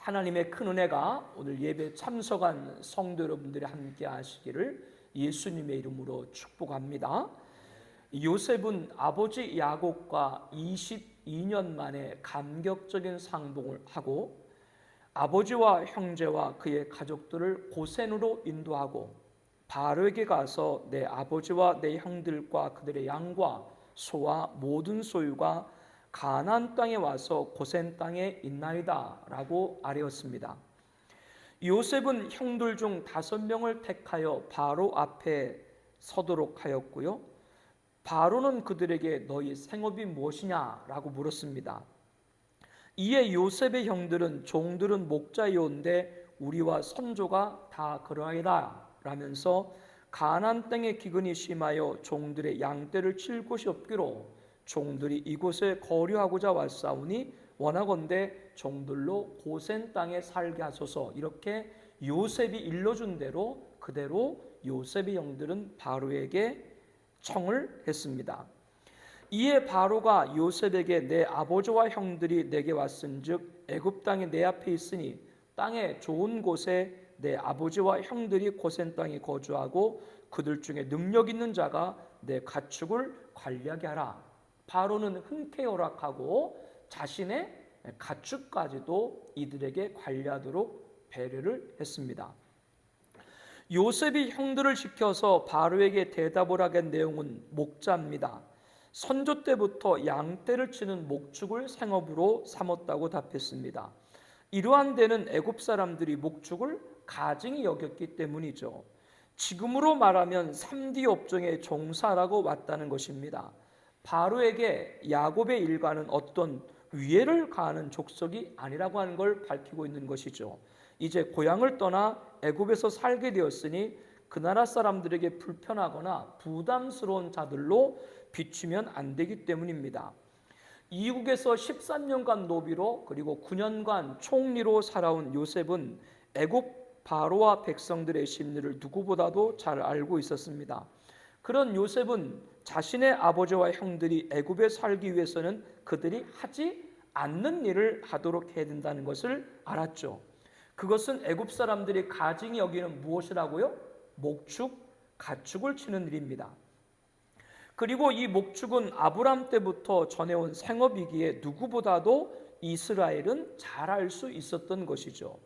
하나님의 큰 은혜가 오늘 예배 참석한 성도 여러분들이 함께 하시기를 예수님의 이름으로 축복합니다. 요셉은 아버지 야곱과 22년 만에 감격적인 상봉을 하고 아버지와 형제와 그의 가족들을 고센으로 인도하고 바로에게 가서 내 아버지와 내 형들과 그들의 양과 소와 모든 소유가 가나안 땅에 와서 고센 땅에 있나이다 라고 아뢰었습니다. 요셉은 형들 중 5명을 택하여 바로 앞에 서도록 하였고요. 바로는 그들에게 너희 생업이 무엇이냐 라고 물었습니다. 이에 요셉의 형들은 종들은 목자이온데 우리와 선조가 다 그러하이다 라면서 가나안 땅의 기근이 심하여 종들의 양떼를 칠 곳이 없기로 종들이 이곳에 거류하고자 왔사오니 원하건대 종들로 고센 땅에 살게 하소서. 이렇게 요셉이 일러준 대로 그대로 요셉의 형들은 바로에게 청을 했습니다. 이에 바로가 요셉에게 내 아버지와 형들이 내게 왔은즉 애굽 땅이 내 앞에 있으니 땅의 좋은 곳에 내 아버지와 형들이 고센 땅에 거주하고 그들 중에 능력 있는 자가 내 가축을 관리하게 하라. 바로는 흔쾌히 허락하고 자신의 가축까지도 이들에게 관리하도록 배려를 했습니다. 요셉이 형들을 시켜서 바로에게 대답을 하게 한 내용은 목자입니다. 선조 때부터 양떼를 치는 목축을 생업으로 삼았다고 답했습니다. 이러한 데는 애굽 사람들이 목축을 가증히 여겼기 때문이죠. 지금으로 말하면 3D 업종의 종사라고 왔다는 것입니다. 바로에게 야곱의 일가는 어떤 위해를 가하는 족속이 아니라고 하는 걸 밝히고 있는 것이죠. 이제 고향을 떠나 애굽에서 살게 되었으니 그 나라 사람들에게 불편하거나 부담스러운 자들로 비추면 안 되기 때문입니다. 이국에서 13년간 노비로 그리고 9년간 총리로 살아온 요셉은 애굽 바로와 백성들의 심리를 누구보다도 잘 알고 있었습니다. 그런 요셉은 자신의 아버지와 형들이 애굽에 살기 위해서는 그들이 하지 않는 일을 하도록 해야 된다는 것을 알았죠. 그것은 애굽 사람들이 가증히 여기는 무엇이라고요? 목축, 가축을 치는 일입니다. 그리고 이 목축은 아브람 때부터 전해온 생업이기에 누구보다도 이스라엘은 잘 알 수 있었던 것이죠.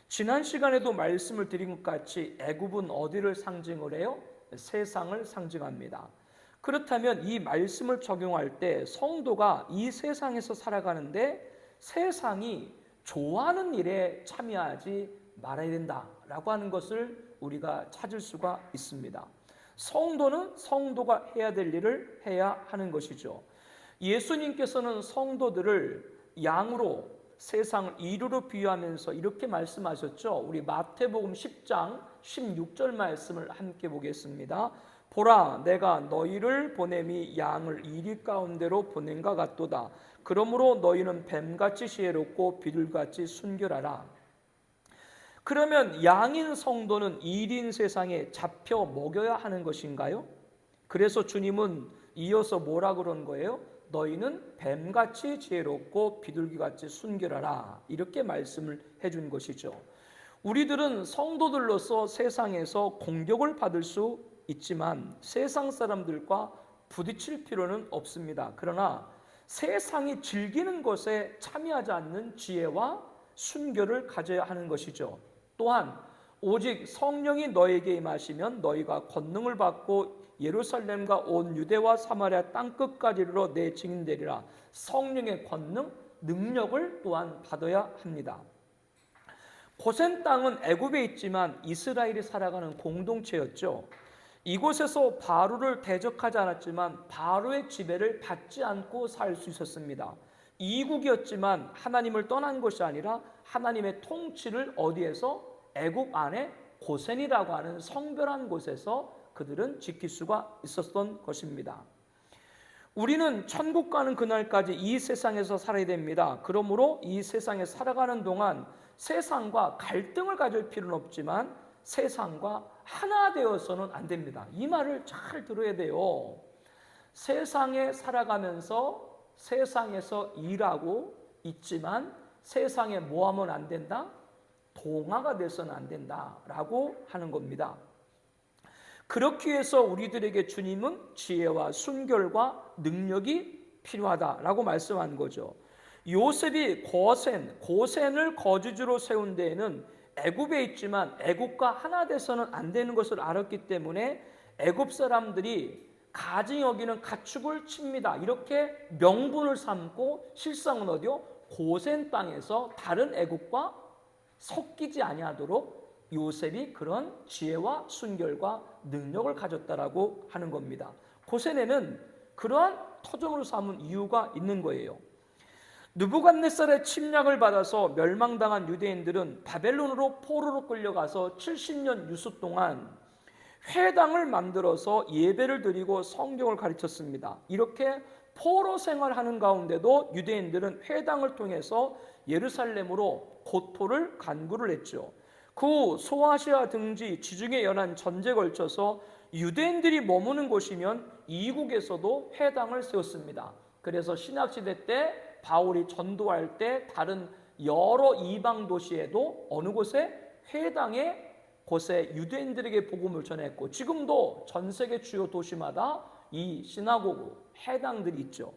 지난 시간에도 말씀을 드린 것 같이 애굽은 어디를 상징을 해요? 세상을 상징합니다. 그렇다면 이 말씀을 적용할 때 성도가 이 세상에서 살아가는데 세상이 좋아하는 일에 참여하지 말아야 된다라고 하는 것을 우리가 찾을 수가 있습니다. 성도는 성도가 해야 될 일을 해야 하는 것이죠. 예수님께서는 성도들을 양으로 세상을 이루로 비유하면서 이렇게 말씀하셨죠. 우리 마태복음 10장 16절 말씀을 함께 보겠습니다. 보라, 내가 너희를 보냄이 양을 이리 가운데로 보낸과 같도다. 그러므로 너희는 뱀같이 지혜롭고 비둘같이 순결하라. 그러면 양인 성도는 일인 세상에 잡혀 먹여야 하는 것인가요? 그래서 주님은 이어서 뭐라 그런 거예요? 너희는 뱀같이 지혜롭고 비둘기같이 순결하라. 이렇게 말씀을 해준 것이죠. 우리들은 성도들로서 세상에서 공격을 받을 수 있지만 세상 사람들과 부딪힐 필요는 없습니다. 그러나 세상이 즐기는 것에 참여하지 않는 지혜와 순결을 가져야 하는 것이죠. 또한 오직 성령이 너에게 임하시면 너희가 권능을 받고 예루살렘과 온 유대와 사마리아 땅끝까지 이르러 내 증인 되리라. 성령의 권능, 능력을 또한 받아야 합니다. 고센 땅은 애굽에 있지만 이스라엘이 살아가는 공동체였죠. 이곳에서 바로를 대적하지 않았지만 바로의 지배를 받지 않고 살 수 있었습니다. 이국이었지만 하나님을 떠난 것이 아니라 하나님의 통치를 어디에서? 애굽 안에 고센이라고 하는 성별한 곳에서 그들은 지킬 수가 있었던 것입니다. 우리는 천국 가는 그날까지 이 세상에서 살아야 됩니다. 그러므로 이 세상에 살아가는 동안 세상과 갈등을 가질 필요는 없지만 세상과 하나 되어서는 안 됩니다. 이 말을 잘 들어야 돼요. 세상에 살아가면서 세상에서 일하고 있지만 세상에 뭐 하면 안 된다? 동화가 돼서는 안 된다라고 하는 겁니다. 그렇기 위해서 우리들에게 주님은 지혜와 순결과 능력이 필요하다라고 말씀한 거죠. 요셉이 고센을 거주지로 세운 데에는 애굽에 있지만 애굽과 하나 돼서는 안 되는 것을 알았기 때문에 애굽 사람들이 가증히 여기는 가축을 칩니다. 이렇게 명분을 삼고 실상은 어디요? 고센 땅에서 다른 애굽과 섞이지 아니하도록 요셉이 그런 지혜와 순결과 능력을 가졌다라고 하는 겁니다. 고센에는 그러한 터전으로 삼은 이유가 있는 거예요. 느부갓네살의 침략을 받아서 멸망당한 유대인들은 바벨론으로 포로로 끌려가서 70년 유수 동안 회당을 만들어서 예배를 드리고 성경을 가르쳤습니다. 이렇게 포로 생활하는 가운데도 유대인들은 회당을 통해서 예루살렘으로 고토를 간구를 했죠. 그 후 소아시아 등지 지중해 연안 전제에 걸쳐서 유대인들이 머무는 곳이면 이국에서도 회당을 세웠습니다. 그래서 신학시대 때 바울이 전도할 때 다른 여러 이방 도시에도 어느 곳에 회당에 곳에 유대인들에게 복음을 전했고, 지금도 전 세계 주요 도시마다 이 시나고그 회당들이 있죠.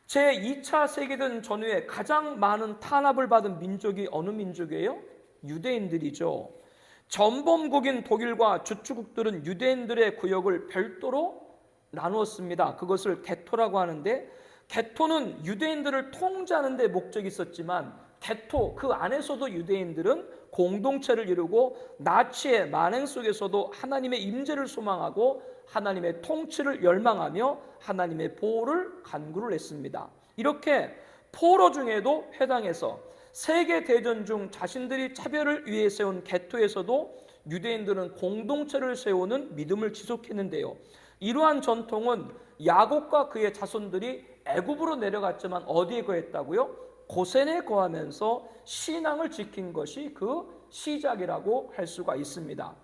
제2차 세계대전 전후에 가장 많은 탄압을 받은 민족이 어느 민족이에요? 유대인들이죠. 전범국인 독일과 주축국들은 유대인들의 구역을 별도로 나누었습니다. 그것을 게토라고 하는데, 게토는 유대인들을 통제하는 데 목적이 있었지만 게토 그 안에서도 유대인들은 공동체를 이루고 나치의 만행 속에서도 하나님의 임재를 소망하고 하나님의 통치를 열망하며 하나님의 보호를 간구를 했습니다. 이렇게 포로 중에도 회당에서 세계대전 중 자신들이 차별을 위해 세운 게토에서도 유대인들은 공동체를 세우는 믿음을 지속했는데요. 이러한 전통은 야곱과 그의 자손들이 애굽으로 내려갔지만 어디에 거했다고요? 고센에 거하면서 신앙을 지킨 것이 그 시작이라고 할 수가 있습니다.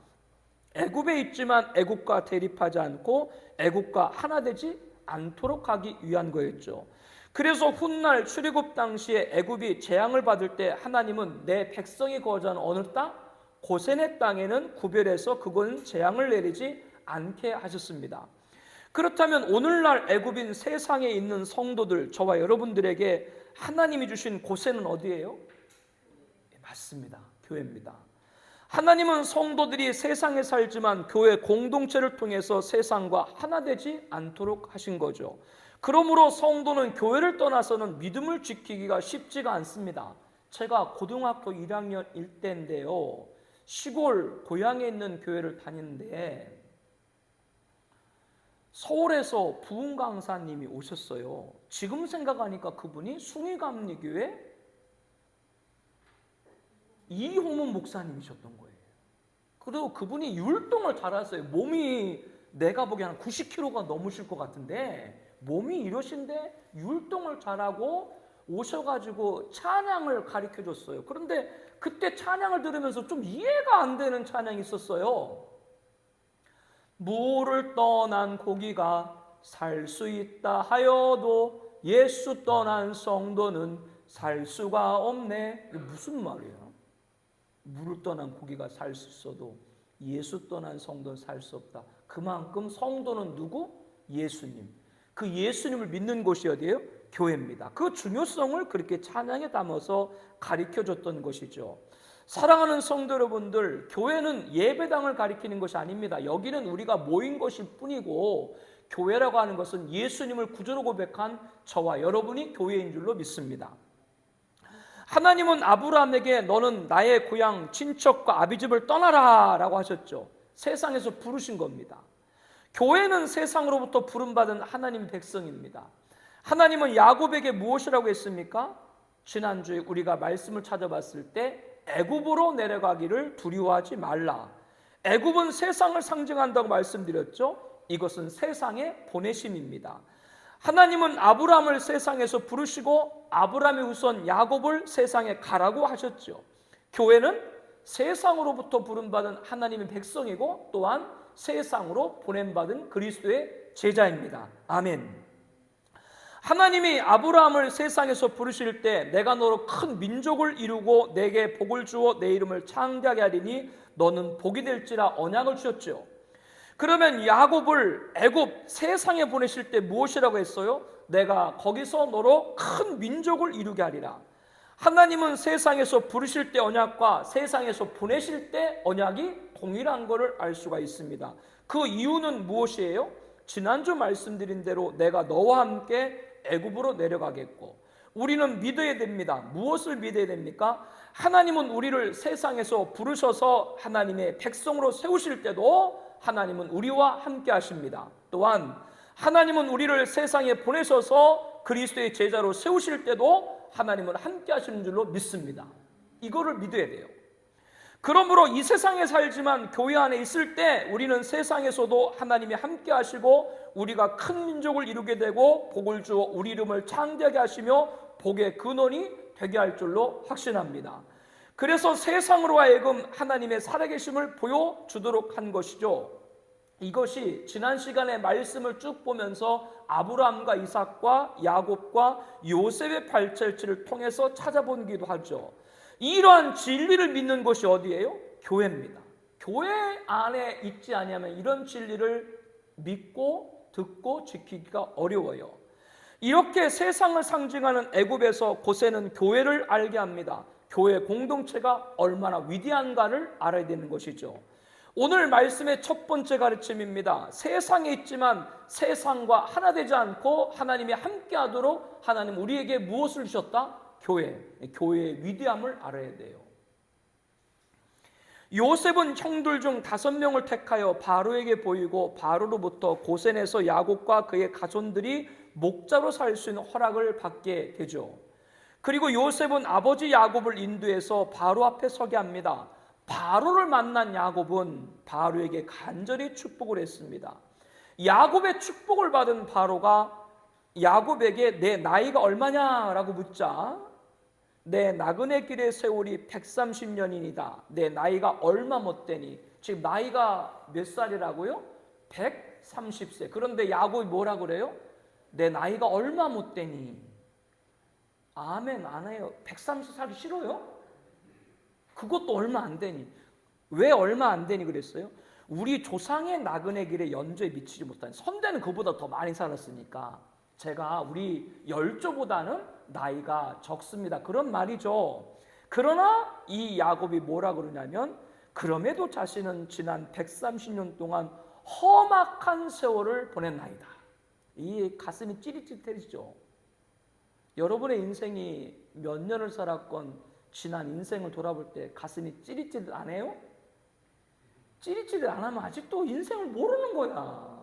애굽에 있지만 애굽과 대립하지 않고 애굽과 하나 되지 않도록 하기 위한 거였죠. 그래서 훗날 출애굽 당시에 애굽이 재앙을 받을 때 하나님은 내 백성이 거주하는 어느 땅? 고센의 땅에는 구별해서 그건 재앙을 내리지 않게 하셨습니다. 그렇다면 오늘날 애굽인 세상에 있는 성도들, 저와 여러분들에게 하나님이 주신 고센은 어디예요? 맞습니다. 교회입니다. 하나님은 성도들이 세상에 살지만 교회 공동체를 통해서 세상과 하나 되지 않도록 하신 거죠. 그러므로 성도는 교회를 떠나서는 믿음을 지키기가 쉽지가 않습니다. 제가 고등학교 1학년일 때인데요, 시골 고향에 있는 교회를 다니는데 서울에서 부흥 강사님이 오셨어요. 지금 생각하니까 그분이 숭의감리교회 이홍문 목사님이셨던 거예요. 그리고 그분이 율동을 잘하세요. 몸이 내가 보기엔 한 90kg가 넘으실 것 같은데 몸이 이러신데 율동을 잘하고 오셔가지고 찬양을 가르쳐줬어요. 그런데 그때 찬양을 들으면서 좀 이해가 안 되는 찬양이 있었어요. 물을 떠난 고기가 살 수 있다 하여도 예수 떠난 성도는 살 수가 없네. 이게 무슨 말이에요? 물을 떠난 고기가 살 수 있어도 예수 떠난 성도는 살 수 없다. 그만큼 성도는 누구? 예수님. 그 예수님을 믿는 곳이 어디예요? 교회입니다. 그 중요성을 그렇게 찬양에 담아서 가르쳐줬던 것이죠. 사랑하는 성도 여러분들, 교회는 예배당을 가리키는 것이 아닙니다. 여기는 우리가 모인 것일 뿐이고, 교회라고 하는 것은 예수님을 구주로 고백한 저와 여러분이 교회인 줄로 믿습니다. 하나님은 아브라함에게 너는 나의 고향 친척과 아비집을 떠나라 라고 하셨죠. 세상에서 부르신 겁니다. 교회는 세상으로부터 부름받은 하나님 백성입니다. 하나님은 야곱에게 무엇이라고 했습니까? 지난주에 우리가 말씀을 찾아봤을 때 애굽으로 내려가기를 두려워하지 말라. 애굽은 세상을 상징한다고 말씀드렸죠. 이것은 세상의 보내심입니다. 하나님은 아브라함을 세상에서 부르시고 아브라함의 후손 야곱을 세상에 가라고 하셨죠. 교회는 세상으로부터 부름받은 하나님의 백성이고 또한 세상으로 보냄받은 그리스도의 제자입니다. 아멘. 하나님이 아브라함을 세상에서 부르실 때 내가 너로 큰 민족을 이루고 내게 복을 주어 내 이름을 창대하게 하리니 너는 복이 될지라 언약을 주셨죠. 그러면 야곱을 애굽 세상에 보내실 때 무엇이라고 했어요? 내가 거기서 너로 큰 민족을 이루게 하리라. 하나님은 세상에서 부르실 때 언약과 세상에서 보내실 때 언약이 동일한 것을 알 수가 있습니다. 그 이유는 무엇이에요? 지난주 말씀드린 대로 내가 너와 함께 애굽으로 내려가겠고, 우리는 믿어야 됩니다. 무엇을 믿어야 됩니까? 하나님은 우리를 세상에서 부르셔서 하나님의 백성으로 세우실 때도 하나님은 우리와 함께 하십니다. 또한 하나님은 우리를 세상에 보내셔서 그리스도의 제자로 세우실 때도 하나님은 함께 하시는 줄로 믿습니다. 이거를 믿어야 돼요. 그러므로 이 세상에 살지만 교회 안에 있을 때 우리는 세상에서도 하나님이 함께 하시고 우리가 큰 민족을 이루게 되고 복을 주어 우리 이름을 창대하게 하시며 복의 근원이 되게 할 줄로 확신합니다. 그래서 세상으로 하여금 하나님의 살아계심을 보여주도록 한 것이죠. 이것이 지난 시간에 말씀을 쭉 보면서 아브라함과 이삭과 야곱과 요셉의 발자취를 통해서 찾아본기도 하죠. 이러한 진리를 믿는 것이 어디예요? 교회입니다. 교회 안에 있지 않으면 이런 진리를 믿고 듣고 지키기가 어려워요. 이렇게 세상을 상징하는 애굽에서 고세는 교회를 알게 합니다. 교회 공동체가 얼마나 위대한가를 알아야 되는 것이죠. 오늘 말씀의 첫 번째 가르침입니다. 세상에 있지만 세상과 하나 되지 않고 하나님이 함께 하도록 하나님 우리에게 무엇을 주셨다? 교회. 교회의 위대함을 알아야 돼요. 요셉은 형들 중 5명을 택하여 바로에게 보이고 바로로부터 고센에서 야곱과 그의 가손들이 목자로 살 수 있는 허락을 받게 되죠. 그리고 요셉은 아버지 야곱을 인도해서 바로 앞에 서게 합니다. 바로를 만난 야곱은 바로에게 간절히 축복을 했습니다. 야곱의 축복을 받은 바로가 야곱에게 내 나이가 얼마냐라고 묻자 내 나그네 길의 세월이 130년이니다. 내 나이가 얼마 못되니? 지금 나이가 몇 살이라고요? 130세. 그런데 야곱이 뭐라고 그래요? 내 나이가 얼마 못되니? 아멘 안 해요. 130살이 싫어요? 그것도 얼마 안 되니. 왜 얼마 안 되니 그랬어요? 우리 조상의 나그네 길에 연조에 미치지 못한, 선대는 그보다 더 많이 살았으니까 제가 우리 열조보다는 나이가 적습니다. 그런 말이죠. 그러나 이 야곱이 뭐라 그러냐면 그럼에도 자신은 지난 130년 동안 험악한 세월을 보냈나이다. 이 가슴이 찌릿찌릿해지죠. 여러분의 인생이 몇 년을 살았건 지난 인생을 돌아볼 때 가슴이 찌릿찌릿 안 해요? 찌릿찌릿 안 하면 아직도 인생을 모르는 거야.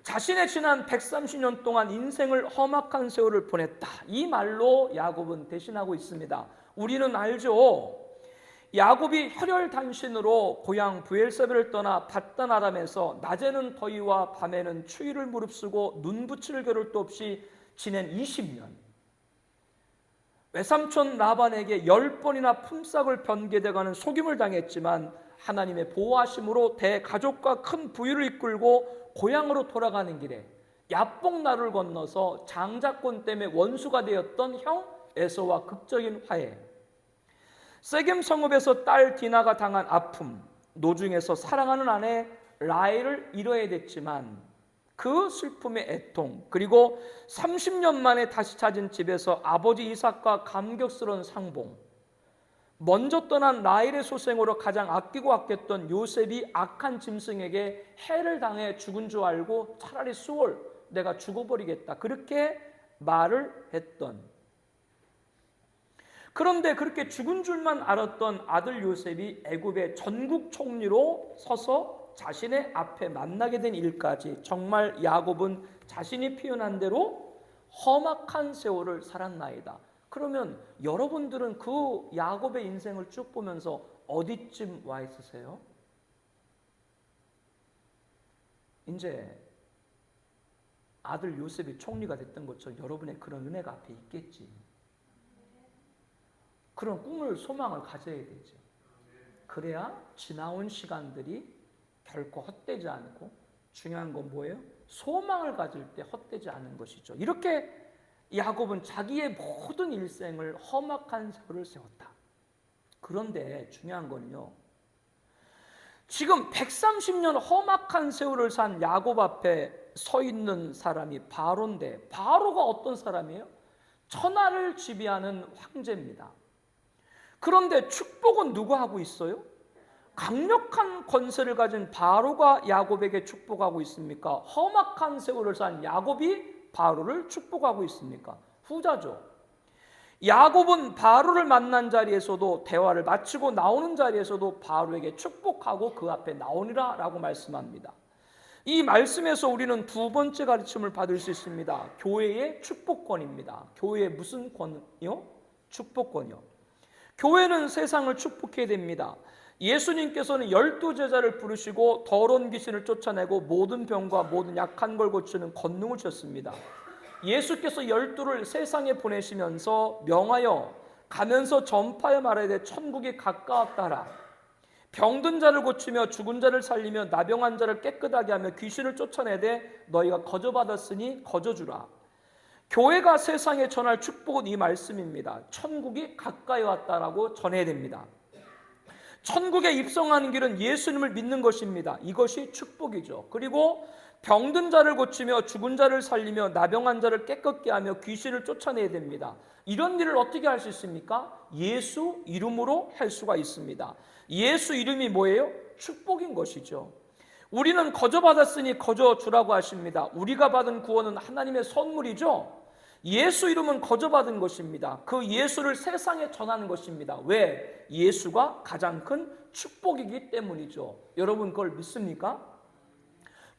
자신의 지난 130년 동안 인생을 험악한 세월을 보냈다. 이 말로 야곱은 대신하고 있습니다. 우리는 알죠. 야곱이 혈혈단신으로 고향 브엘세바를 떠나 밧단 아람에서 낮에는 더위와 밤에는 추위를 무릅쓰고 눈 붙일 겨를도 없이 지낸 20년. 외삼촌 라반에게 10번이나 품삯을 변개돼가는 속임을 당했지만 하나님의 보호하심으로 대가족과 큰 부유를 이끌고 고향으로 돌아가는 길에 야복나루를 건너서 장자권 때문에 원수가 되었던 형 에서와 극적인 화해, 세겜 성읍에서 딸 디나가 당한 아픔, 노중에서 사랑하는 아내 라헬을 잃어야 됐지만 그 슬픔의 애통, 그리고 30년 만에 다시 찾은 집에서 아버지 이삭과 감격스러운 상봉, 먼저 떠난 라헬의 소생으로 가장 아끼고 아꼈던 요셉이 악한 짐승에게 해를 당해 죽은 줄 알고 차라리 수월 내가 죽어버리겠다 그렇게 말을 했던, 그런데 그렇게 죽은 줄만 알았던 아들 요셉이 애굽의 전국 총리로 서서 자신의 앞에 만나게 된 일까지 정말 야곱은 자신이 표현한 대로 험악한 세월을 살았나이다. 그러면 여러분들은 그 야곱의 인생을 쭉 보면서 어디쯤 와 있으세요? 이제 아들 요셉이 총리가 됐던 것처럼 여러분의 그런 은혜가 앞에 있겠지. 그런 꿈을, 소망을 가져야 되죠. 그래야 지나온 시간들이 결코 헛되지 않고, 중요한 건 뭐예요? 소망을 가질 때 헛되지 않은 것이죠. 이렇게 야곱은 자기의 모든 일생을 험악한 세월을 세웠다. 그런데 중요한 건요, 지금 130년 험악한 세월을 산 야곱 앞에 서 있는 사람이 바로인데, 바로가 어떤 사람이에요? 천하를 지배하는 황제입니다. 그런데 축복은 누가 하고 있어요? 강력한 권세를 가진 바로가 야곱에게 축복하고 있습니까? 험악한 세월을 산 야곱이 바로를 축복하고 있습니까? 후자죠. 야곱은 바로를 만난 자리에서도, 대화를 마치고 나오는 자리에서도 바로에게 축복하고 그 앞에 나오니라 라고 말씀합니다. 이 말씀에서 우리는 두 번째 가르침을 받을 수 있습니다. 교회의 축복권입니다. 교회의 무슨 권이요? 축복권이요. 교회는 세상을 축복해야 됩니다. 예수님께서는 12제자를 부르시고 더러운 귀신을 쫓아내고 모든 병과 모든 약한 걸 고치는 권능을 주셨습니다. 예수께서 12를 세상에 보내시면서 명하여 가면서 전파해 말해야 돼. 천국이 가까웠다 하라. 병든 자를 고치며 죽은 자를 살리며 나병한 자를 깨끗하게 하며 귀신을 쫓아내되 너희가 거저받았으니 거저주라. 교회가 세상에 전할 축복은 이 말씀입니다. 천국이 가까이 왔다라고 전해야 됩니다. 천국에 입성하는 길은 예수님을 믿는 것입니다. 이것이 축복이죠. 그리고 병든 자를 고치며 죽은 자를 살리며 나병한 자를 깨끗게 하며 귀신을 쫓아내야 됩니다. 이런 일을 어떻게 할 수 있습니까? 예수 이름으로 할 수가 있습니다. 예수 이름이 뭐예요? 축복인 것이죠. 우리는 거저 받았으니 거저 주라고 하십니다. 우리가 받은 구원은 하나님의 선물이죠. 예수 이름은 거저 받은 것입니다. 그 예수를 세상에 전하는 것입니다. 왜? 예수가 가장 큰 축복이기 때문이죠. 여러분 그걸 믿습니까?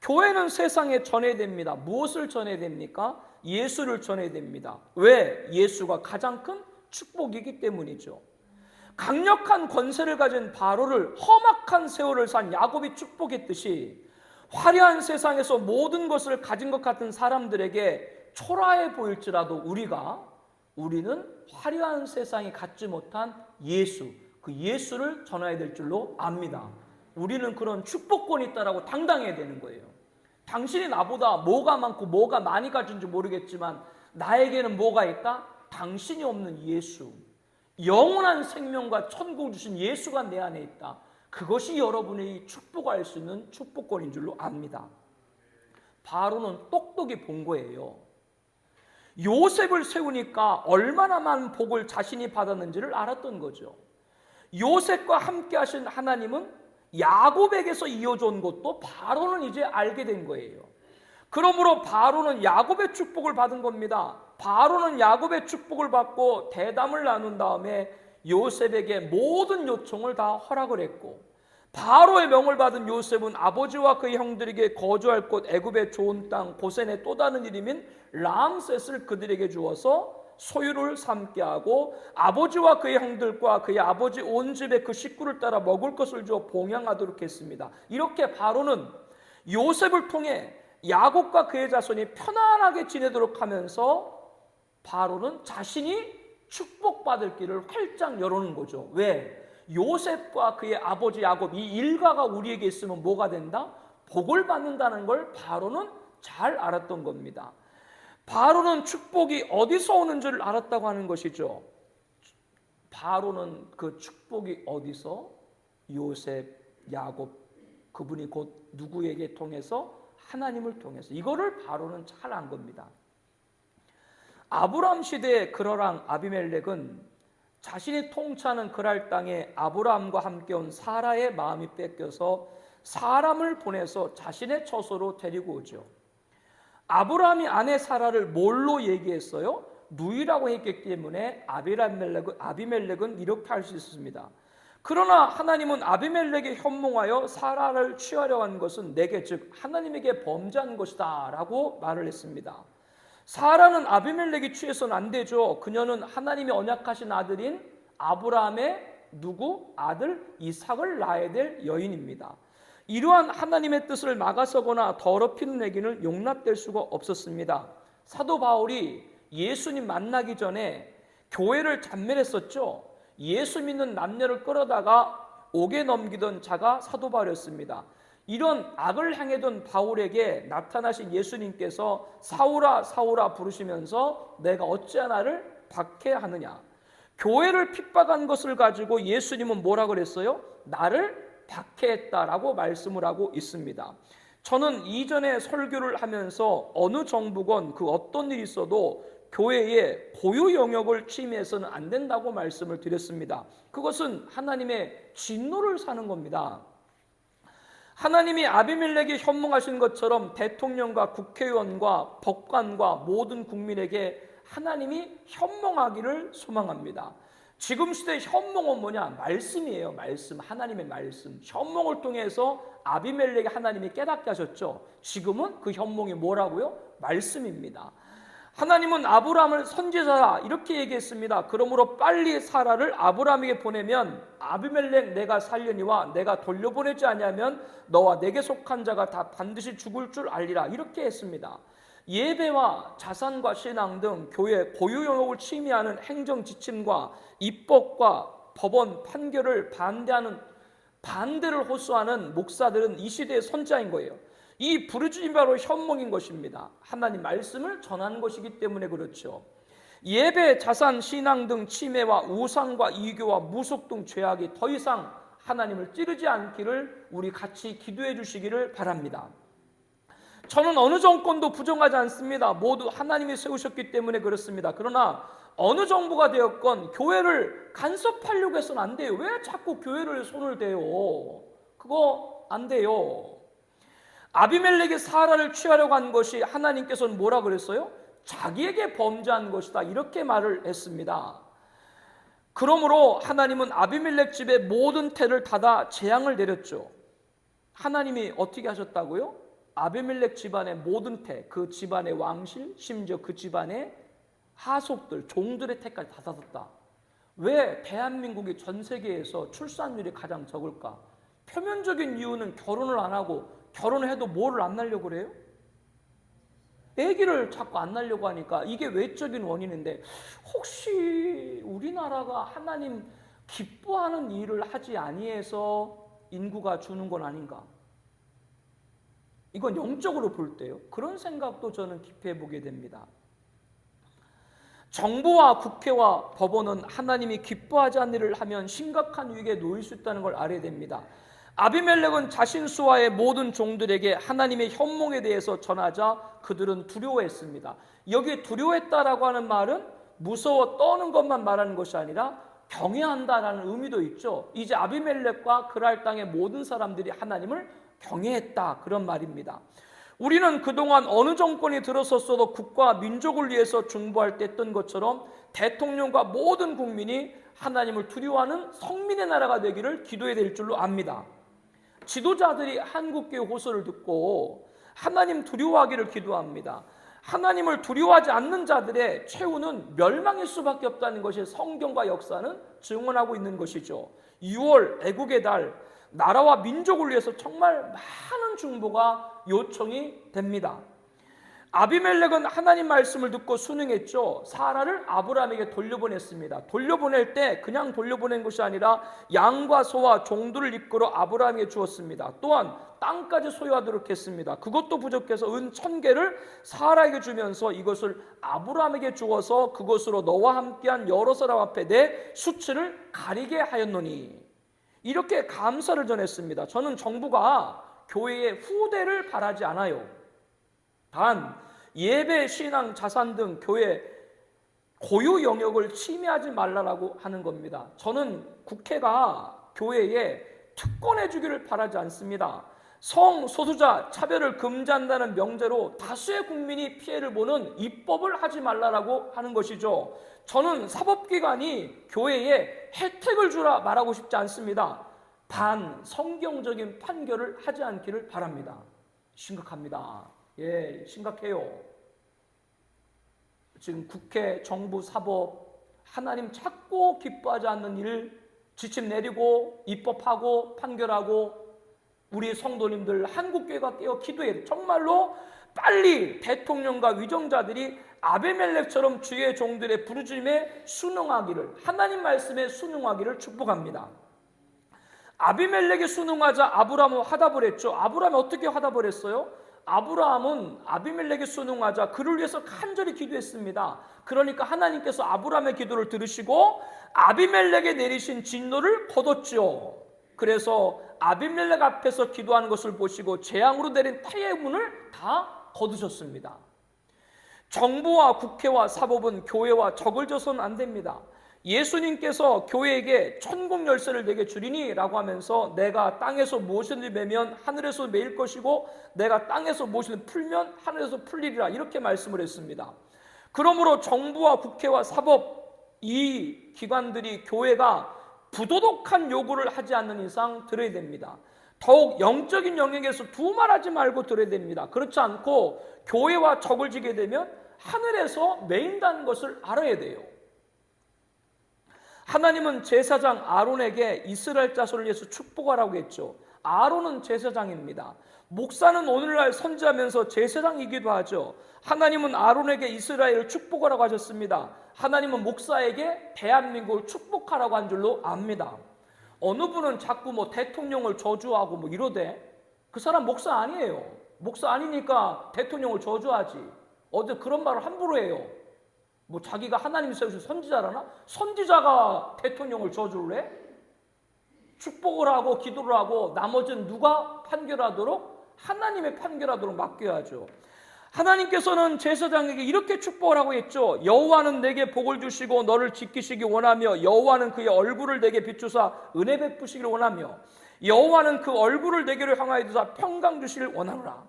교회는 세상에 전해야 됩니다. 무엇을 전해야 됩니까? 예수를 전해야 됩니다. 왜? 예수가 가장 큰 축복이기 때문이죠. 강력한 권세를 가진 바로를 험악한 세월을 산 야곱이 축복했듯이 화려한 세상에서 모든 것을 가진 것 같은 사람들에게 초라해 보일지라도 우리는 화려한 세상에 갖지 못한 예수, 그 예수를 전해야 될 줄로 압니다. 우리는 그런 축복권이 있다라고 당당해야 되는 거예요. 당신이 나보다 뭐가 많고 뭐가 많이 가진지 모르겠지만 나에게는 뭐가 있다? 당신이 없는 예수, 영원한 생명과 천국을 주신 예수가 내 안에 있다. 그것이 여러분이 축복할 수 있는 축복권인 줄로 압니다. 바로는 똑똑히 본 거예요. 요셉을 세우니까 얼마나 많은 복을 자신이 받았는지를 알았던 거죠. 요셉과 함께 하신 하나님은 야곱에게서 이어져온 것도 바로는 이제 알게 된 거예요. 그러므로 바로는 야곱의 축복을 받은 겁니다. 바로는 야곱의 축복을 받고 대담을 나눈 다음에 요셉에게 모든 요청을 다 허락을 했고, 바로의 명을 받은 요셉은 아버지와 그의 형들에게 거주할 곳 애굽의 좋은 땅 고센의 또 다른 이름인 람셋을 그들에게 주어서 소유를 삼게 하고 아버지와 그의 형들과 그의 아버지 온 집에 그 식구를 따라 먹을 것을 주어 봉양하도록 했습니다. 이렇게 바로는 요셉을 통해 야곱과 그의 자손이 편안하게 지내도록 하면서 바로는 자신이 축복받을 길을 활짝 열어놓은 거죠. 왜? 요셉과 그의 아버지 야곱 이 일가가 우리에게 있으면 뭐가 된다? 복을 받는다는 걸 바로는 잘 알았던 겁니다. 바로는 축복이 어디서 오는 줄 알았다고 하는 것이죠. 바로는 그 축복이 어디서? 요셉, 야곱, 그분이 곧 누구에게 통해서? 하나님을 통해서. 이거를 바로는 잘 안 겁니다. 아브라함 시대의 그러랑 아비멜렉은 자신이 통치하는 그랄 땅에 아브라함과 함께 온 사라의 마음이 뺏겨서 사람을 보내서 자신의 처소로 데리고 오죠. 아브라함이 아내 사라를 뭘로 얘기했어요? 누이라고 했기 때문에 아비멜렉은 이렇게 할 수 있습니다. 그러나 하나님은 아비멜렉에 현몽하여 사라를 취하려 한 것은 내게 즉 하나님에게 범죄한 것이다 라고 말을 했습니다. 사라는 아비멜렉이 취해서는 안 되죠. 그녀는 하나님이 언약하신 아들인 아브라함의 아들 이삭을 낳아야 될 여인입니다. 이러한 하나님의 뜻을 막아서거나 더럽히는 얘기는 용납될 수가 없었습니다. 사도 바울이 예수님 만나기 전에 교회를 잔멸했었죠. 예수 믿는 남녀를 끌어다가 옥에 넘기던 자가 사도 바울이었습니다. 이런 악을 행하던 바울에게 나타나신 예수님께서 사울아 사울아 부르시면서 내가 어찌 나를 박해하느냐. 교회를 핍박한 것을 가지고 예수님은 뭐라 그랬어요? 나를 박해했다라고 말씀을 하고 있습니다. 저는 이전에 설교를 하면서 어느 정부건 그 어떤 일이 있어도 교회의 고유 영역을 침해해서는 안 된다고 말씀을 드렸습니다. 그것은 하나님의 진노를 사는 겁니다. 하나님이 아비멜렉이 현몽하신 것처럼 대통령과 국회의원과 법관과 모든 국민에게 하나님이 현몽하기를 소망합니다. 지금 시대의 현몽은 뭐냐? 말씀이에요. 말씀, 하나님의 말씀. 현몽을 통해서 아비멜렉이 하나님이 깨닫게 하셨죠. 지금은 그 현몽이 뭐라고요? 말씀입니다. 하나님은 아브라함을 선지자라 이렇게 얘기했습니다. 그러므로 빨리 사라를 아브라함에게 보내면 아비멜렉 내가 살려니와 내가 돌려보내지 아니하면 너와 내게 속한 자가 다 반드시 죽을 줄 알리라 이렇게 했습니다. 예배와 자산과 신앙 등 교회 고유 영역을 침해하는 행정 지침과 입법과 법원 판결을 반대를 호소하는 목사들은 이 시대의 선자인 거예요. 이 부르짖음이 바로 현몽인 것입니다. 하나님 말씀을 전하는 것이기 때문에 그렇죠. 예배, 자산, 신앙 등 침해와 우상과 이교와 무속 등 죄악이 더 이상 하나님을 찌르지 않기를 우리 같이 기도해 주시기를 바랍니다. 저는 어느 정권도 부정하지 않습니다. 모두 하나님이 세우셨기 때문에 그렇습니다. 그러나 어느 정부가 되었건 교회를 간섭하려고 해서는 안 돼요. 왜 자꾸 교회를 손을 대요? 그거 안 돼요. 아비멜렉이 사라를 취하려고 한 것이 하나님께서는 뭐라 그랬어요? 자기에게 범죄한 것이다 이렇게 말을 했습니다. 그러므로 하나님은 아비멜렉 집의 모든 태를 닫아 재앙을 내렸죠. 하나님이 어떻게 하셨다고요? 아비멜렉 집안의 모든 태, 그 집안의 왕실, 심지어 그 집안의 하속들, 종들의 태까지 다 닫았다. 왜 대한민국이 전 세계에서 출산율이 가장 적을까? 표면적인 이유는 결혼을 안 하고 결혼을 해도 뭐를 안 낳으려고 그래요? 아기를 자꾸 안 낳으려고 하니까 이게 외적인 원인인데 혹시 우리나라가 하나님 기뻐하는 일을 하지 아니해서 인구가 주는 건 아닌가? 이건 영적으로 볼 때요. 그런 생각도 저는 깊이 해보게 됩니다. 정부와 국회와 법원은 하나님이 기뻐하지 않는 일을 하면 심각한 위기에 놓일 수 있다는 걸 알아야 됩니다. 아비멜렉은 자신 수하의 모든 종들에게 하나님의 현몽에 대해서 전하자 그들은 두려워했습니다. 여기 두려워했다라고 하는 말은 무서워 떠는 것만 말하는 것이 아니라 경외한다라는 의미도 있죠. 이제 아비멜렉과 그랄 땅의 모든 사람들이 하나님을 경외했다 그런 말입니다. 우리는 그동안 어느 정권이 들어섰어도 국가 민족을 위해서 중보할 때 했던 것처럼 대통령과 모든 국민이 하나님을 두려워하는 성민의 나라가 되기를 기도해야 될 줄로 압니다. 지도자들이 한국교회 호소를 듣고 하나님 두려워하기를 기도합니다. 하나님을 두려워하지 않는 자들의 최후는 멸망일 수밖에 없다는 것이 성경과 역사는 증언하고 있는 것이죠. 6월 애국의 달, 나라와 민족을 위해서 정말 많은 중보가 요청이 됩니다. 아비멜렉은 하나님 말씀을 듣고 순응했죠. 사라를 아브라함에게 돌려보냈습니다. 돌려보낼 때 그냥 돌려보낸 것이 아니라 양과 소와 종들을 이끌어 아브라함에게 주었습니다. 또한 땅까지 소유하도록 했습니다. 그것도 부족해서 은 1000개를 사라에게 주면서 이것을 아브라함에게 주어서 그것으로 너와 함께한 여러 사람 앞에 내 수치를 가리게 하였노니 이렇게 감사를 전했습니다. 저는 정부가 교회의 후대를 바라지 않아요. 단 예배, 신앙, 자산 등 교회 고유 영역을 침해하지 말라라고 하는 겁니다. 저는 국회가 교회에 특권해 주기를 바라지 않습니다. 성소수자 차별을 금지한다는 명제로 다수의 국민이 피해를 보는 입법을 하지 말라라고 하는 것이죠. 저는 사법기관이 교회에 혜택을 주라 말하고 싶지 않습니다. 단 성경적인 판결을 하지 않기를 바랍니다. 심각합니다. 예, 심각해요. 지금 국회, 정부, 사법 하나님 찾고 기뻐하지 않는 일 지침 내리고 입법하고 판결하고 우리 성도님들 한국교회가 깨어 기도해야 정말로 빨리 대통령과 위정자들이 아비멜렉처럼 주의 종들의 부르짖음에 순응하기를 하나님 말씀에 순응하기를 축복합니다. 아비멜렉에 순응하자 아브라함은 화답을 했죠. 아브라함이 어떻게 화답을 했어요? 아브라함은 아비멜렉에 순응하자 그를 위해서 간절히 기도했습니다. 그러니까 하나님께서 아브라함의 기도를 들으시고 아비멜렉에 내리신 진노를 거뒀죠. 그래서 아비멜렉 앞에서 기도하는 것을 보시고 재앙으로 내린 태해문을 다 거두셨습니다. 정부와 국회와 사법은 교회와 적을 져서는 안 됩니다. 예수님께서 교회에게 천국 열쇠를 내게 주리니 라고 하면서 내가 땅에서 무엇이든지 매면 하늘에서 매일 것이고 내가 땅에서 무엇이든지 풀면 하늘에서 풀리리라 이렇게 말씀을 했습니다. 그러므로 정부와 국회와 사법 이 기관들이 교회가 부도덕한 요구를 하지 않는 이상 들어야 됩니다. 더욱 영적인 영역에서 두말하지 말고 들어야 됩니다. 그렇지 않고 교회와 적을 지게 되면 하늘에서 매인다는 것을 알아야 돼요. 하나님은 제사장 아론에게 이스라엘 자손을 위해서 축복하라고 했죠. 아론은 제사장입니다. 목사는 오늘날 선지하면서 제사장이기도 하죠. 하나님은 아론에게 이스라엘을 축복하라고 하셨습니다. 하나님은 목사에게 대한민국을 축복하라고 한 줄로 압니다. 어느 분은 자꾸 대통령을 저주하고 이러대. 그 사람 목사 아니에요. 목사 아니니까 대통령을 저주하지. 어제 그런 말을 함부로 해요. 자기가 하나님 세우신 선지자라나? 선지자가 대통령을 저주를 해? 축복을 하고 기도를 하고 나머지는 누가 판결하도록? 하나님의 판결하도록 맡겨야죠. 하나님께서는 제사장에게 이렇게 축복을 하고 했죠. 여호와는 내게 복을 주시고 너를 지키시기 원하며 여호와는 그의 얼굴을 내게 비추사 은혜 베푸시기를 원하며 여호와는 그 얼굴을 내게로 향하여 두사 평강 주시기를 원하노라.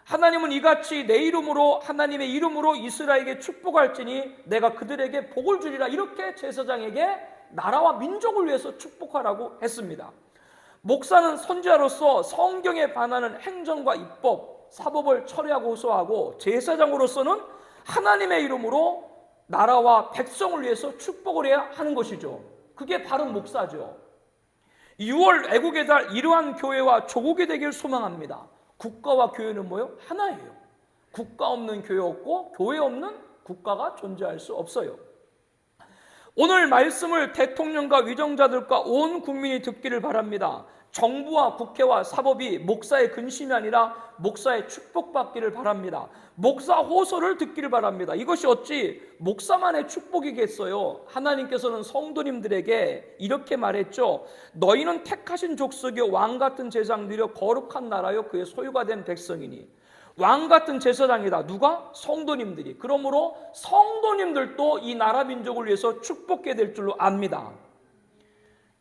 하나님은 이같이 내 이름으로 하나님의 이름으로 이스라엘에게 축복할지니 내가 그들에게 복을 주리라 이렇게 제사장에게 나라와 민족을 위해서 축복하라고 했습니다. 목사는 선지자로서 성경에 반하는 행정과 입법, 사법을 처리하고 호소하고 제사장으로서는 하나님의 이름으로 나라와 백성을 위해서 축복을 해야 하는 것이죠. 그게 바른 목사죠. 6월 애국의 달 이러한 교회와 조국이 되길 소망합니다. 국가와 교회는 뭐예요? 하나예요. 국가 없는 교회 없고 교회 없는 국가가 존재할 수 없어요. 오늘 말씀을 대통령과 위정자들과 온 국민이 듣기를 바랍니다. 정부와 국회와 사법이 목사의 근심이 아니라 목사의 축복받기를 바랍니다. 목사 호소를 듣기를 바랍니다. 이것이 어찌 목사만의 축복이겠어요? 하나님께서는 성도님들에게 이렇게 말했죠. 너희는 택하신 족속이요 왕같은 제사장들이요 거룩한 나라요 그의 소유가 된 백성이니. 왕같은 제사장이다. 누가? 성도님들이. 그러므로 성도님들도 이 나라 민족을 위해서 축복해야 될 줄로 압니다.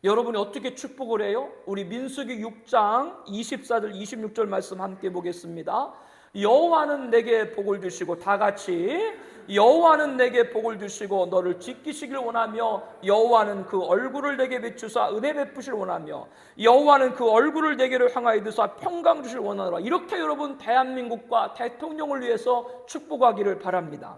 여러분이 어떻게 축복을 해요? 우리 민수기 6장 24절 26절 말씀 함께 보겠습니다. 여호와는 내게 복을 주시고 다 같이 여호와는 내게 복을 주시고 너를 지키시길 원하며 여호와는 그 얼굴을 내게 비추사 은혜 베푸시길 원하며 여호와는 그 얼굴을 내게로 향하여 두사 평강 주시길 원하노라. 이렇게 여러분 대한민국과 대통령을 위해서 축복하기를 바랍니다.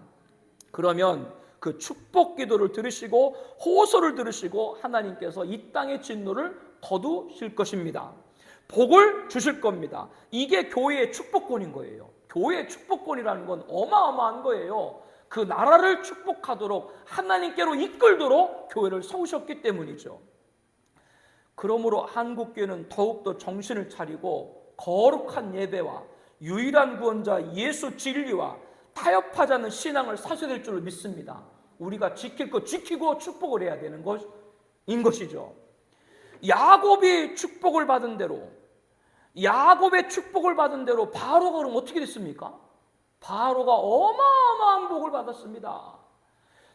그러면 그 축복 기도를 들으시고 호소를 들으시고 하나님께서 이 땅의 진노를 거두실 것입니다. 복을 주실 겁니다. 이게 교회의 축복권인 거예요. 교회의 축복권이라는 건 어마어마한 거예요. 그 나라를 축복하도록 하나님께로 이끌도록 교회를 세우셨기 때문이죠. 그러므로 한국교회는 더욱더 정신을 차리고 거룩한 예배와 유일한 구원자 예수 진리와 타협하지 않는 신앙을 사셔야 될 줄로 믿습니다. 우리가 지킬 것 지키고 축복을 해야 되는 것인 것이죠. 야곱이 축복을 받은 대로 야곱의 축복을 받은 대로 바로가 그럼 어떻게 됐습니까? 바로가 어마어마한 복을 받았습니다.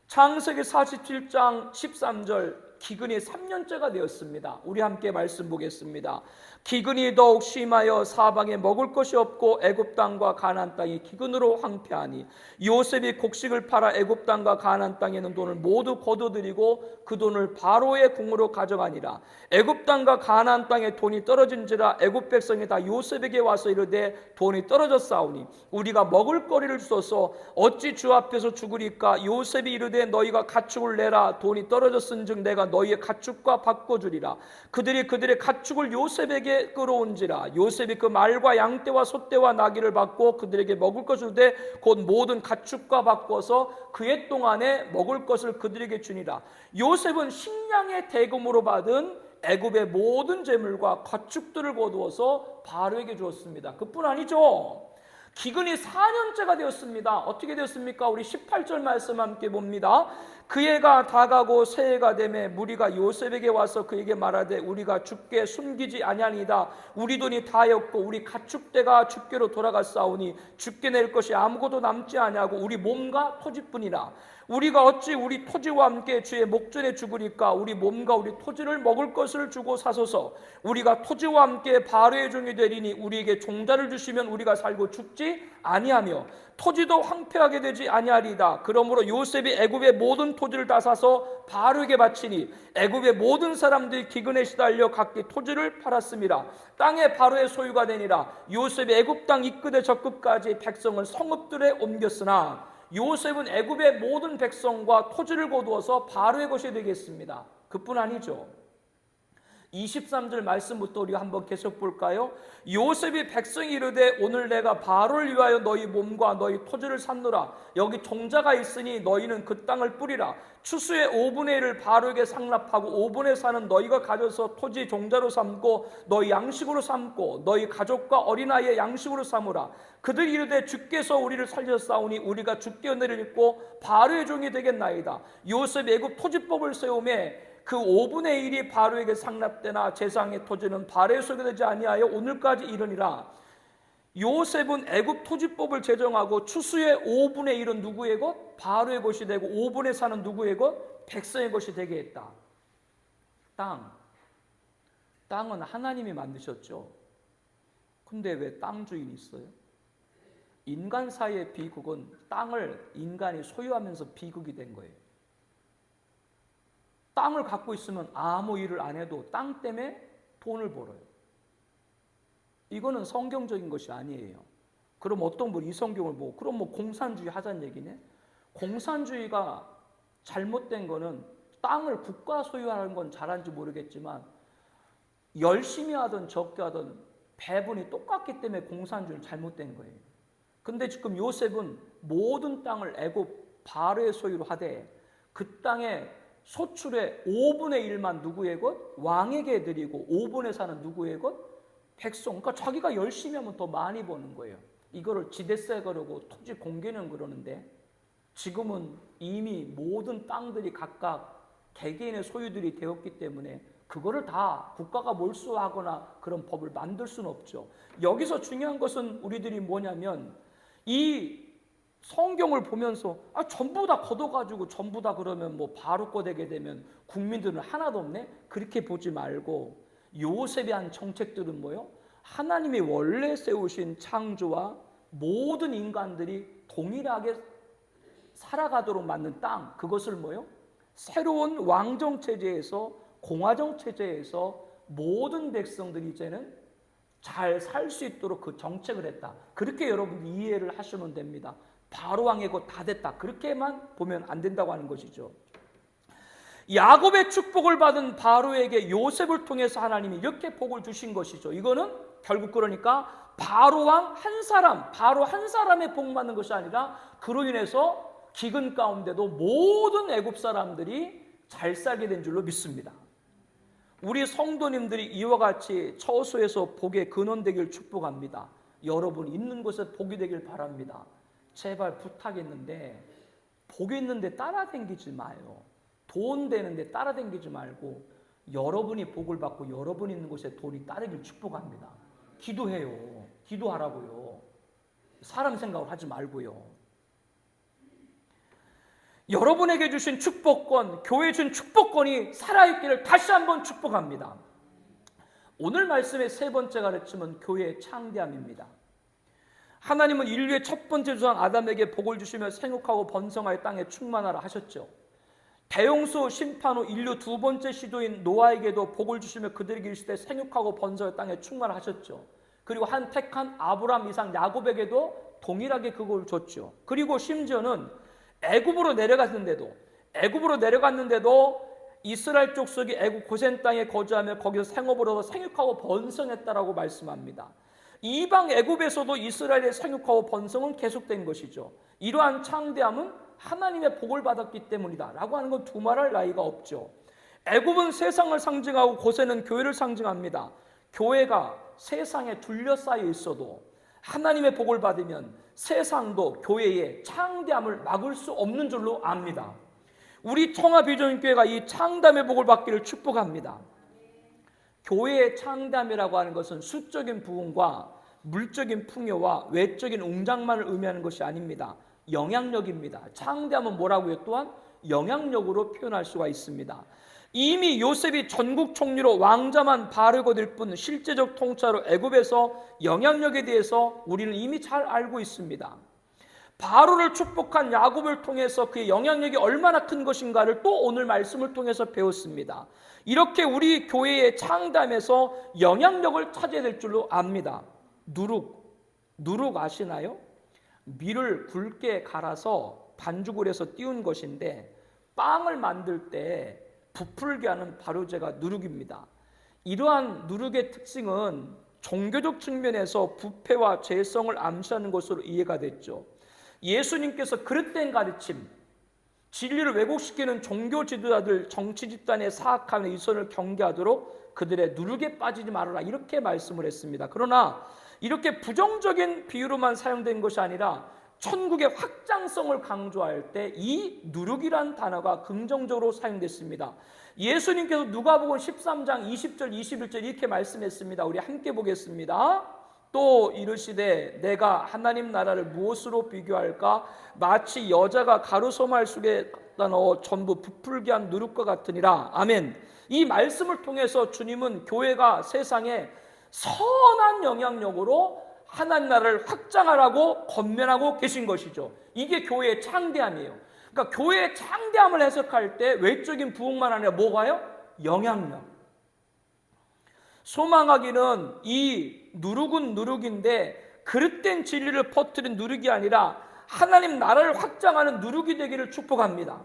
창세기 47장 13절 기근이 3년째가 되었습니다. 우리 함께 말씀 보겠습니다. 기근이 더욱 심하여 사방에 먹을 것이 없고 애굽 땅과 가나안 땅이 기근으로 황폐하니 요셉이 곡식을 팔아 애굽 땅과 가나안 땅에 있는 돈을 모두 거둬들이고 그 돈을 바로의 궁으로 가져가니라. 애굽 땅과 가나안 땅에 돈이 떨어진지라 애굽 백성이 다 요셉에게 와서 이르되 돈이 떨어졌사오니 우리가 먹을 거리를 주소서 어찌 주 앞에서 죽으리까. 요셉이 이르되 너희가 가축을 내라. 돈이 떨어졌은즉 내가 너희의 가축과 바꿔주리라. 그들이 그들의 가축을 요셉에게 끌어온지라. 요셉이 그 말과 양떼와 소떼와 나귀를 받고 그들에게 먹을 것을 주되 곧 모든 가축과 바꿔서 그해 동안에 먹을 것을 그들에게 주니라. 요셉은 식량의 대금으로 받은 애굽의 모든 재물과 가축들을 거두어서 바로에게 주었습니다. 그뿐 아니죠. 기근이 4년째가 되었습니다. 어떻게 되었습니까? 우리 18절 말씀 함께 봅니다. 그 해가 다가고 새해가 되매 무리가 요셉에게 와서 그에게 말하되 우리가 주께 숨기지 아니하니이다. 우리 돈이 다였고 우리 가축대가 주께로 돌아갔사오니 주께 낼 것이 아무것도 남지 아니하고 우리 몸과 토지뿐이라. 우리가 어찌 우리 토지와 함께 주의 목전에 죽으리까? 우리 몸과 우리 토지를 먹을 것을 주고 사소서. 우리가 토지와 함께 바로의 종이 되리니 우리에게 종자를 주시면 우리가 살고 죽지 아니하며 토지도 황폐하게 되지 아니하리이다. 그러므로 요셉이 애굽의 모든 토지를 다 사서 바로에게 바치니 애굽의 모든 사람들이 기근에 시달려 각기 토지를 팔았습니다. 땅에 바로의 소유가 되니라. 요셉이 애굽 땅 이 끝에 저 끝까지 백성을 성읍들에 옮겼으나 요셉은 애굽의 모든 백성과 토지를 거두어서 바로의 것이 되겠습니다. 그뿐 아니죠. 23절 말씀부터 우리가 한번 계속 볼까요? 요셉이 백성이 이르되 오늘 내가 바로를 위하여 너희 몸과 너희 토지를 샀노라. 여기 종자가 있으니 너희는 그 땅을 뿌리라. 추수의 5분의 1을 바로에게 상납하고 5분의 4는 너희가 가져서 토지 종자로 삼고 너희 양식으로 삼고 너희 가족과 어린아이의 양식으로 삼으라. 그들이 이르되 주께서 우리를 살려싸우니 우리가 주께 은혜를 입고 바로의 종이 되겠나이다. 요셉 애굽 토지법을 세우매 그 5분의 1이 바로에게 상납되나 제사장의 토지는 바로의 소유가 되지 아니하여 오늘까지 이르니라. 요셉은 애굽 토지법을 제정하고 추수의 5분의 1은 누구의 것? 바로의 것이 되고 5분의 4는 누구의 것? 백성의 것이 되게 했다. 땅은 하나님이 만드셨죠. 근데 왜 땅 주인이 있어요? 인간 사이의 비극은 땅을 인간이 소유하면서 비극이 된 거예요. 땅을 갖고 있으면 아무 일을 안 해도 땅 때문에 돈을 벌어요. 이거는 성경적인 것이 아니에요. 그럼 어떤 분이 이 성경을 보고 그럼 뭐 공산주의 하자는 얘기네? 공산주의가 잘못된 거는 땅을 국가 소유하는 건 잘한지 모르겠지만 열심히 하든 적게 하든 배분이 똑같기 때문에 공산주의는 잘못된 거예요. 근데 지금 요셉은 모든 땅을 애굽 바로의 소유로 하되 그 땅에 소출의 5분의 1만 누구의 것? 왕에게 드리고 5분의 4는 누구의 것? 백성. 그러니까 자기가 열심히 하면 더 많이 버는 거예요. 이거를 지대세 그러고 토지 공개는 그러는데 지금은 이미 모든 땅들이 각각 개개인의 소유들이 되었기 때문에 그거를 다 국가가 몰수하거나 그런 법을 만들 수는 없죠. 여기서 중요한 것은 우리들이 뭐냐면 이 성경을 보면서 전부 다 걷어가지고 전부 다 그러면 뭐 바로 거 되게 되면 국민들은 하나도 없네? 그렇게 보지 말고 요셉이 한 정책들은 뭐요? 하나님이 원래 세우신 창조와 모든 인간들이 동일하게 살아가도록 만든 땅, 그것을 뭐요? 새로운 왕정 체제에서 공화정 체제에서 모든 백성들이 이제는 잘 살 수 있도록 그 정책을 했다. 그렇게 여러분 이해를 하시면 됩니다. 바로 왕의 것 다 됐다. 그렇게만 보면 안 된다고 하는 것이죠. 야곱의 축복을 받은 바로에게 요셉을 통해서 하나님이 이렇게 복을 주신 것이죠. 이거는 결국 그러니까 바로 왕 한 사람, 바로 한 사람의 복 받는 것이 아니라 그로 인해서 기근 가운데도 모든 애굽 사람들이 잘 살게 된 줄로 믿습니다. 우리 성도님들이 이와 같이 처소에서 복의 근원되길 축복합니다. 여러분 있는 곳에 복이 되길 바랍니다. 제발 부탁했는데 복 있는데 따라다니지 마요. 돈 되는데 따라다니지 말고 여러분이 복을 받고 여러분 있는 곳에 돈이 따르길 축복합니다. 기도해요. 기도하라고요. 사람 생각을 하지 말고요. 여러분에게 주신 축복권, 교회 준 축복권이 살아있기를 다시 한번 축복합니다. 오늘 말씀의 세 번째 가르침은 교회의 창대함입니다. 하나님은 인류의 첫 번째 조상 아담에게 복을 주시며 생육하고 번성하여 땅에 충만하라 하셨죠. 대홍수 심판 후 인류 두 번째 시도인 노아에게도 복을 주시며 그들에게 이르시되 생육하고 번성하여 땅에 충만하라 하셨죠. 그리고 한 택한 아브라함, 이삭, 야곱에게도 동일하게 그걸 줬죠. 그리고 심지어는 애굽으로 내려갔는데도 이스라엘 족속이 애굽 고센 땅에 거주하며 거기서 생업을 얻어 생육하고 번성했다라고 말씀합니다. 이방 애굽에서도 이스라엘의 생육하고 번성은 계속된 것이죠. 이러한 창대함은 하나님의 복을 받았기 때문이다 라고 하는 건 두말할 나위가 없죠. 애굽은 세상을 상징하고 고센은 교회를 상징합니다. 교회가 세상에 둘러싸여 있어도 하나님의 복을 받으면 세상도 교회의 창대함을 막을 수 없는 줄로 압니다. 우리 청하비전교회가 이 창대함의 복을 받기를 축복합니다. 교회의 창대함이라고 하는 것은 수적인 부흥과 물적인 풍요와 외적인 웅장만을 의미하는 것이 아닙니다. 영향력입니다. 창대함은 뭐라고요? 또한 영향력으로 표현할 수가 있습니다. 이미 요셉이 전국 총리로 왕자만 바르고 될 뿐 실제적 통치로 애굽에서 영향력에 대해서 우리는 이미 잘 알고 있습니다. 바로를 축복한 야곱을 통해서 그의 영향력이 얼마나 큰 것인가를 또 오늘 말씀을 통해서 배웠습니다. 이렇게 우리 교회의 창담에서 영향력을 찾아야 될 줄로 압니다. 누룩 아시나요? 밀을 굵게 갈아서 반죽을 해서 띄운 것인데 빵을 만들 때 부풀게 하는 발효제가 누룩입니다. 이러한 누룩의 특징은 종교적 측면에서 부패와 죄성을 암시하는 것으로 이해가 됐죠. 예수님께서 그릇된 가르침, 진리를 왜곡시키는 종교 지도자들, 정치 집단의 사악함에 이 선을 경계하도록 그들의 누룩에 빠지지 말아라 이렇게 말씀을 했습니다. 그러나 이렇게 부정적인 비유로만 사용된 것이 아니라 천국의 확장성을 강조할 때 이 누룩이란 단어가 긍정적으로 사용됐습니다. 예수님께서 누가복음 13장 20절 21절 이렇게 말씀했습니다. 우리 함께 보겠습니다. 또 이르시되 내가 하나님 나라를 무엇으로 비교할까? 마치 여자가 가루소말 속에 넣어 전부 부풀게 한 누룩과 같으니라. 아멘. 이 말씀을 통해서 주님은 교회가 세상에 선한 영향력으로 하나님 나라를 확장하라고 권면하고 계신 것이죠. 이게 교회의 창대함이에요. 그러니까 교회의 창대함을 해석할 때 외적인 부흥만 아니라 뭐가요? 영향력. 소망하기는 이 누룩은 누룩인데 그릇된 진리를 퍼뜨린 누룩이 아니라 하나님 나라를 확장하는 누룩이 되기를 축복합니다.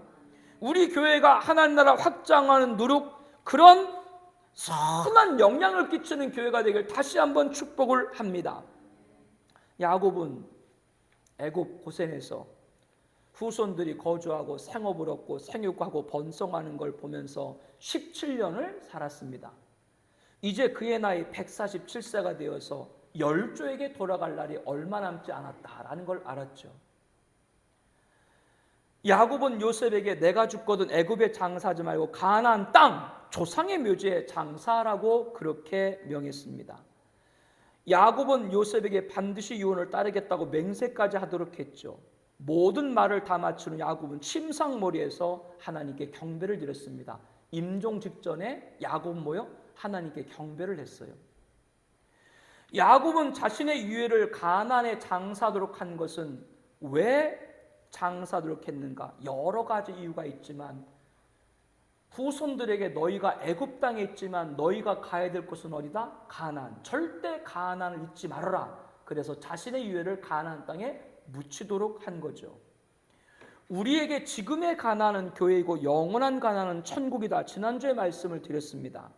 우리 교회가 하나님 나라 확장하는 누룩, 그런 선한 영향을 끼치는 교회가 되기를 다시 한번 축복을 합니다. 야곱은 애굽 고센에서 후손들이 거주하고 생업을 얻고 생육하고 번성하는 걸 보면서 17년을 살았습니다. 이제 그의 나이 147세가 되어서 열조에게 돌아갈 날이 얼마 남지 않았다라는 걸 알았죠. 야곱은 요셉에게 내가 죽거든 애굽에 장사하지 말고 가나안 땅 조상의 묘지에 장사하라고 그렇게 명했습니다. 야곱은 요셉에게 반드시 유언을 따르겠다고 맹세까지 하도록 했죠. 모든 말을 다 마치는 야곱은 침상머리에서 하나님께 경배를 드렸습니다. 임종 직전에 야곱 모여 하나님께 경배를 했어요. 야곱은 자신의 유해를 가나안에 장사하도록 한 것은 왜 장사하도록 했는가? 여러 가지 이유가 있지만 후손들에게 너희가 애굽 땅에 있지만 너희가 가야 될 곳은 어디다? 가나안. 절대 가나안을 잊지 말아라. 그래서 자신의 유해를 가나안 땅에 묻히도록 한 거죠. 우리에게 지금의 가나안은 교회이고 영원한 가나안은 천국이다. 지난주에 말씀을 드렸습니다.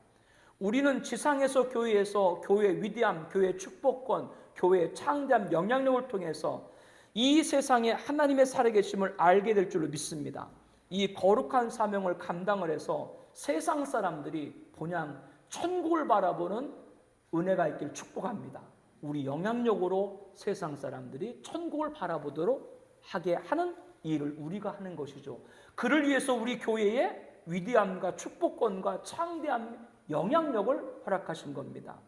우리는 지상에서 교회에서 교회의 위대함, 교회의 축복권, 교회의 창대함, 영향력을 통해서 이 세상에 하나님의 살아계심을 알게 될 줄로 믿습니다. 이 거룩한 사명을 감당을 해서 세상 사람들이 본향 천국을 바라보는 은혜가 있길 축복합니다. 우리 영향력으로 세상 사람들이 천국을 바라보도록 하게 하는 일을 우리가 하는 것이죠. 그를 위해서 우리 교회의 위대함과 축복권과 창대함, 영향력을 허락하신 겁니다.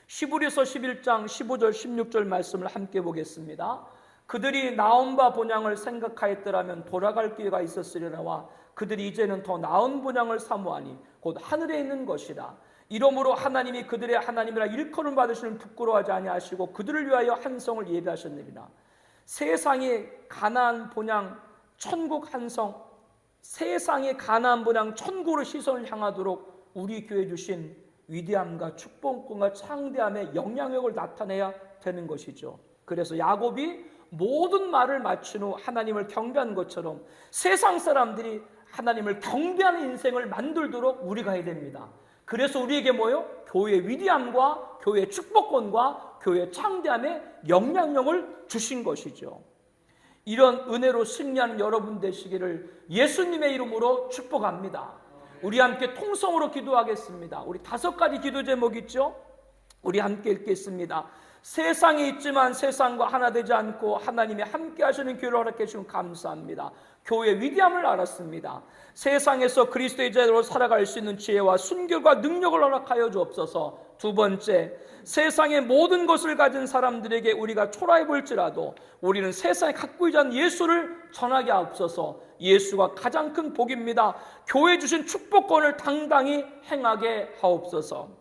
히브리서 11장 15절 16절 말씀을 함께 보겠습니다. 그들이 나은 바 본향을 생각하였더라면 돌아갈 기회가 있었으려나와 그들이 이제는 더 나은 본향을 사모하니 곧 하늘에 있는 것이라. 이러므로 하나님이 그들의 하나님이라 일컬음 받으시는 부끄러워하지 아니하시고 그들을 위하여 한 성을 예비하셨느니라. 세상의 가나안 본향 천국 한 성, 세상의 가나안 본향 천국으로 시선을 향하도록 우리 교회 주신 위대함과 축복권과 창대함의 영향력을 나타내야 되는 것이죠. 그래서 야곱이 모든 말을 마친 후 하나님을 경배한 것처럼 세상 사람들이 하나님을 경배하는 인생을 만들도록 우리가 해야 됩니다. 그래서 우리에게 뭐요? 교회의 위대함과 교회의 축복권과 교회의 창대함의 영향력을 주신 것이죠. 이런 은혜로 승리하는 여러분 되시기를 예수님의 이름으로 축복합니다. 우리 함께 통성으로 기도하겠습니다. 우리 5가지 기도 제목 있죠? 우리 함께 읽겠습니다. 세상에 있지만 세상과 하나 되지 않고 하나님이 함께 하시는 교회를 허락해 주시면 감사합니다. 교회의 위대함을 알았습니다. 세상에서 그리스도의 제자로 살아갈 수 있는 지혜와 순결과 능력을 허락하여 주옵소서. 2번째, 세상의 모든 것을 가진 사람들에게 우리가 초라해 볼지라도 우리는 세상에 갖고 있지 않은 예수를 전하게 하옵소서. 예수가 가장 큰 복입니다. 교회 주신 축복권을 당당히 행하게 하옵소서.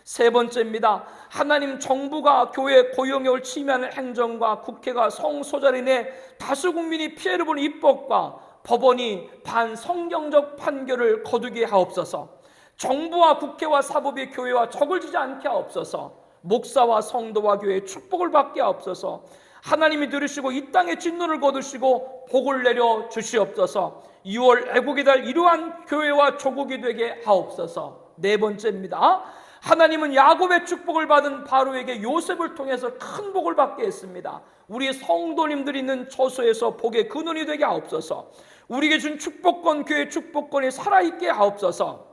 3번째입니다. 하나님 정부가 교회 고용력을 침해하는 행정과 국회가 성소자로 인해 다수 국민이 피해를 보는 입법과 법원이 반성경적 판결을 거두게 하옵소서. 정부와 국회와 사법이 교회와 적을 지지 않게 하옵소서. 목사와 성도와 교회의 축복을 받게 하옵소서. 하나님이 들으시고 이 땅에 진노를 거두시고 복을 내려 주시옵소서. 6월 애국의 달 이러한 교회와 조국이 되게 하옵소서. 4번째입니다. 하나님은 야곱의 축복을 받은 바로에게 요셉을 통해서 큰 복을 받게 했습니다. 우리 성도님들이 있는 처소에서 복의 근원이 되게 하옵소서. 우리에게 준 축복권, 교회 축복권이 살아있게 하옵소서.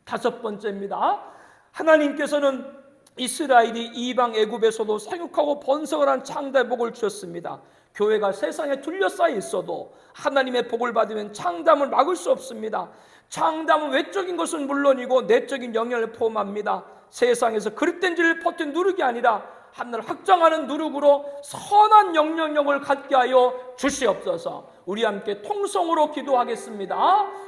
5번째입니다. 하나님께서는 이스라엘이 이방 애굽에서도 생육하고 번성을 한 창대의 복을 주셨습니다. 교회가 세상에 둘러싸여 있어도 하나님의 복을 받으면 창담을 막을 수 없습니다. 창담은 외적인 것은 물론이고 내적인 영향을 포함합니다. 세상에서 그릇된 진리를 퍼뜨린 누룩이 아니라 하늘을 확장하는 누룩으로 선한 영향력을 갖게 하여 주시옵소서. 우리 함께 통성으로 기도하겠습니다.